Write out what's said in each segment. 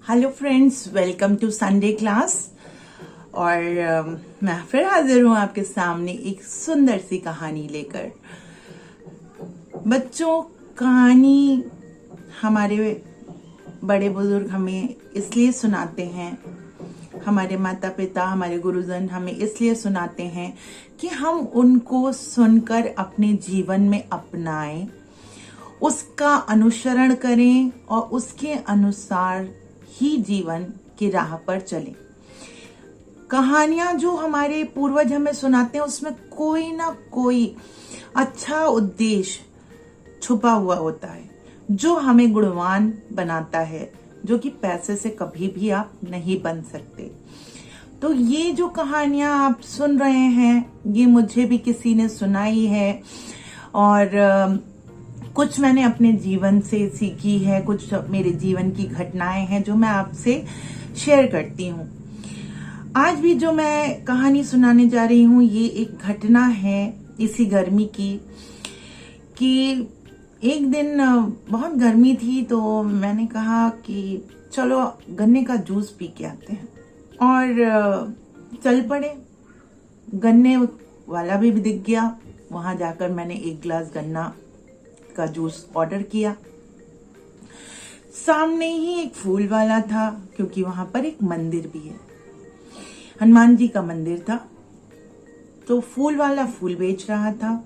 Hello friends, welcome to Sunday class. और मैं फिर हाजिर हूं आपके सामने एक सुंदर सी कहानी लेकर। बच्चों, कहानी हमारे बड़े बुजुर्ग हमें इसलिए सुनाते हैं, हमारे माता पिता, हमारे गुरुजन हमें इसलिए सुनाते हैं कि हम उनको सुनकर अपने जीवन में अपनाएं, उसका अनुसरण करें और उसके अनुसार ही जीवन की राह पर चलें। कहानियां जो हमारे पूर्वज हमें सुनाते हैं उसमें कोई ना कोई अच्छा उद्देश्य छुपा हुआ होता है जो हमें गुणवान बनाता है, जो कि पैसे से कभी भी आप नहीं बन सकते। तो ये जो कहानियां आप सुन रहे हैं ये मुझे भी किसी ने सुनाई है और कुछ मैंने अपने जीवन से सीखी है, कुछ मेरे जीवन की घटनाएं हैं जो मैं आपसे शेयर करती हूँ। आज भी जो मैं कहानी सुनाने जा रही हूँ ये एक घटना है इसी गर्मी की, कि एक दिन बहुत गर्मी थी तो मैंने कहा कि चलो गन्ने का जूस पी के आते हैं, और चल पड़े। गन्ने वाला भी दिख गया, वहां जाकर मैंने एक गिलास गन्ना का जूस ऑर्डर किया। सामने ही एक फूल वाला था, क्योंकि वहां पर एक मंदिर भी है, हनुमान जी का मंदिर था। तो फूल वाला फूल बेच रहा था।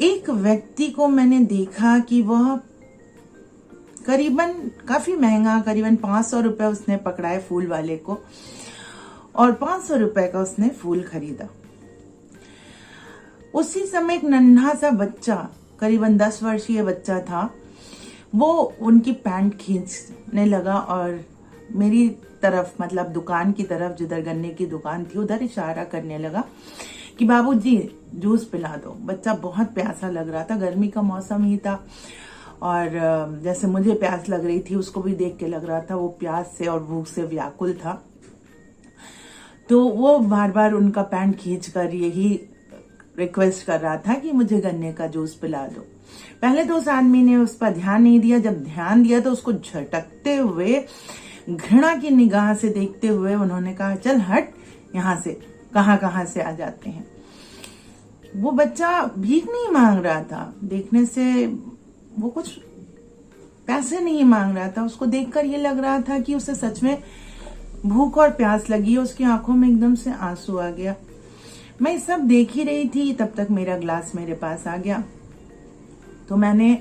एक व्यक्ति को मैंने देखा कि वह करीबन काफी महंगा, करीबन 500 रुपए उसने पकड़ाए फूल वाले को, और 500 रुपए का उसने फूल खरीदा। उसी समय एक नन्हा सा बच्चा, करीबन 10 वर्षीय बच्चा था, वो उनकी पैंट खींचने लगा और मेरी तरफ, मतलब दुकान की तरफ, जिधर गन्ने की दुकान थी उधर इशारा करने लगा कि बाबूजी जूस पिला दो। बच्चा बहुत प्यासा लग रहा था, गर्मी का मौसम ही था, और जैसे मुझे प्यास लग रही थी उसको भी देख के लग रहा था वो प्यास से और भूख से व्याकुल था। तो वो बार बार उनका पैंट खींच कर यही रिक्वेस्ट कर रहा था कि मुझे गन्ने का जूस पिला दो। पहले तो उस आदमी ने उस पर ध्यान नहीं दिया, जब ध्यान दिया तो उसको झटकते हुए, घृणा की निगाह से देखते हुए उन्होंने कहा, चल हट यहाँ से, कहाँ से आ जाते हैं। वो बच्चा भीख नहीं मांग रहा था, देखने से वो कुछ पैसे नहीं मांग रहा था। उसको देखकर ये लग रहा था कि उसे सच में भूख और प्यास लगी है। उसकी आंखों में एकदम से आंसू आ गया। मैं सब देख ही रही थी, तब तक मेरा ग्लास मेरे पास आ गया। तो मैंने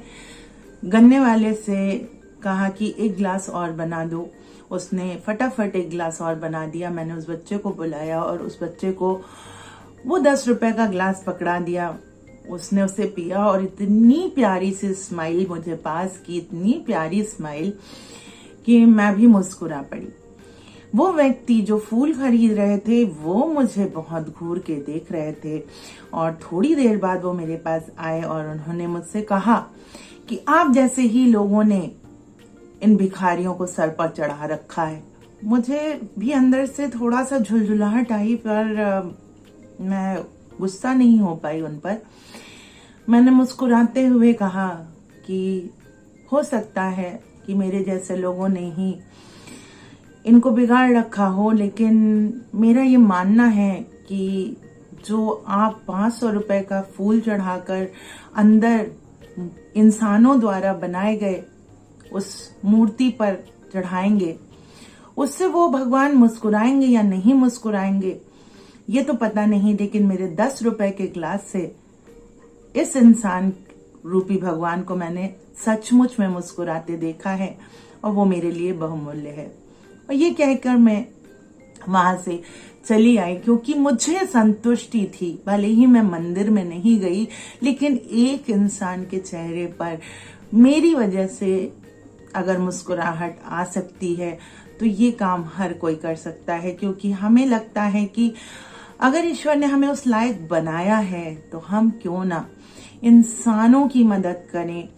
गन्ने वाले से कहा कि एक गिलास और बना दो। उसने फटाफट एक गिलास और बना दिया। मैंने उस बच्चे को बुलाया और उस बच्चे को वो 10 रुपए का गिलास पकड़ा दिया। उसने उसे पिया और इतनी प्यारी सी स्माइल मुझे पास की, इतनी प्यारी स्माइल कि मैं भी मुस्कुरा पड़ी। वो व्यक्ति जो फूल खरीद रहे थे वो मुझे बहुत घूर के देख रहे थे, और थोड़ी देर बाद वो मेरे पास आए और उन्होंने मुझसे कहा कि आप जैसे ही लोगों ने इन भिखारियों को सर पर चढ़ा रखा है। मुझे भी अंदर से थोड़ा सा झुलझुलाहट आई, पर मैं गुस्सा नहीं हो पाई उन पर। मैंने मुस्कुराते हुए कहा कि हो सकता है कि मेरे जैसे लोगों ने ही इनको बिगाड़ रखा हो, लेकिन मेरा ये मानना है कि जो आप 500 रुपए का फूल चढ़ाकर अंदर इंसानों द्वारा बनाए गए उस मूर्ति पर चढ़ाएंगे, उससे वो भगवान मुस्कुराएंगे या नहीं मुस्कुराएंगे ये तो पता नहीं, लेकिन मेरे 10 रुपए के गिलास से इस इंसान रूपी भगवान को मैंने सचमुच में मुस्कुराते देखा है, और वो मेरे लिए बहुमूल्य है। और ये कहकर मैं वहां से चली आई, क्योंकि मुझे संतुष्टि थी। भले ही मैं मंदिर में नहीं गई, लेकिन एक इंसान के चेहरे पर मेरी वजह से अगर मुस्कुराहट आ सकती है तो ये काम हर कोई कर सकता है। क्योंकि हमें लगता है कि अगर ईश्वर ने हमें उस लायक बनाया है तो हम क्यों ना इंसानों की मदद करें,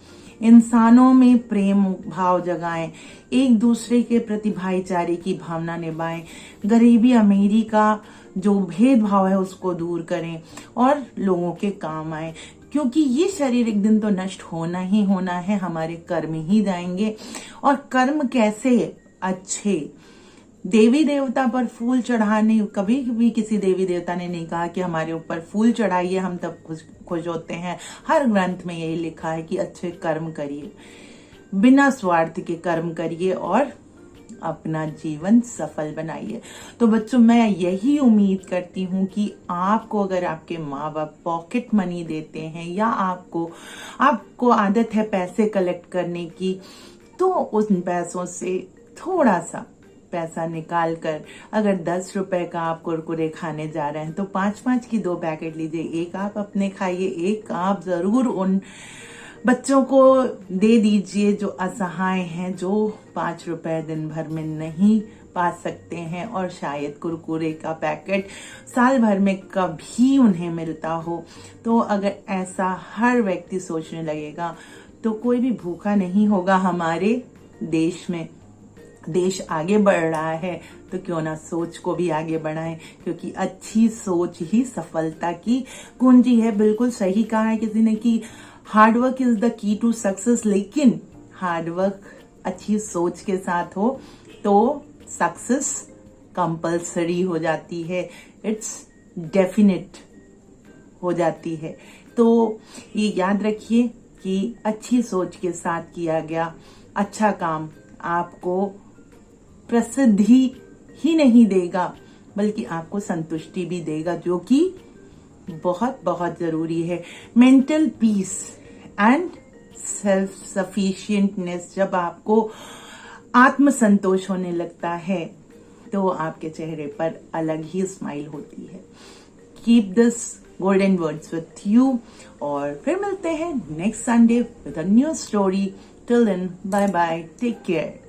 इंसानों में प्रेम भाव जगाएं, एक दूसरे के प्रति भाईचारे की भावना निभाएं, गरीबी अमीरी का जो भेदभाव है उसको दूर करें और लोगों के काम आए। क्योंकि ये शरीर एक दिन तो नष्ट होना ही होना है, हमारे कर्म ही जाएंगे। और कर्म कैसे अच्छे। देवी देवता पर फूल चढ़ाने, कभी भी किसी देवी देवता ने नहीं कहा कि हमारे ऊपर फूल चढ़ाइए हम तब खुश होते हैं। हर ग्रंथ में यही लिखा है कि अच्छे कर्म करिए, बिना स्वार्थ के कर्म करिए और अपना जीवन सफल बनाइए। तो बच्चों, मैं यही उम्मीद करती हूँ कि आपको, अगर आपके माँ बाप पॉकेट मनी देते हैं या आपको आदत है पैसे कलेक्ट करने की, तो उन पैसों से थोड़ा सा पैसा निकाल कर, अगर 10 रुपए का आप कुरकुरे खाने जा रहे हैं तो 5-5 की 2 पैकेट लीजिए। एक आप अपने खाइए, एक आप जरूर उन बच्चों को दे दीजिए जो असहाय हैं, जो 5 रुपए दिन भर में नहीं पा सकते हैं और शायद कुरकुरे का पैकेट साल भर में कभी उन्हें मिलता हो। तो अगर ऐसा हर व्यक्ति सोचने लगेगा तो कोई भी भूखा नहीं होगा हमारे देश में। देश आगे बढ़ रहा है तो क्यों ना सोच को भी आगे बढ़ाएं, क्योंकि अच्छी सोच ही सफलता की कुंजी है। बिल्कुल सही कहा है किसी ने कि hard work is the key to success, लेकिन हार्डवर्क अच्छी सोच के साथ हो तो सक्सेस कंपल्सरी हो जाती है, इट्स डेफिनेट हो जाती है। तो ये याद रखिए कि अच्छी सोच के साथ किया गया अच्छा काम आपको प्रसिद्धि ही नहीं देगा बल्कि आपको संतुष्टि भी देगा, जो कि बहुत बहुत जरूरी है। मेंटल पीस एंड सेल्फ सफिशिएंटनेस, जब आपको आत्मसंतोष होने लगता है तो आपके चेहरे पर अलग ही स्माइल होती है। Keep this golden words with you, और फिर मिलते हैं next Sunday with a new story. Till then, bye bye, take care.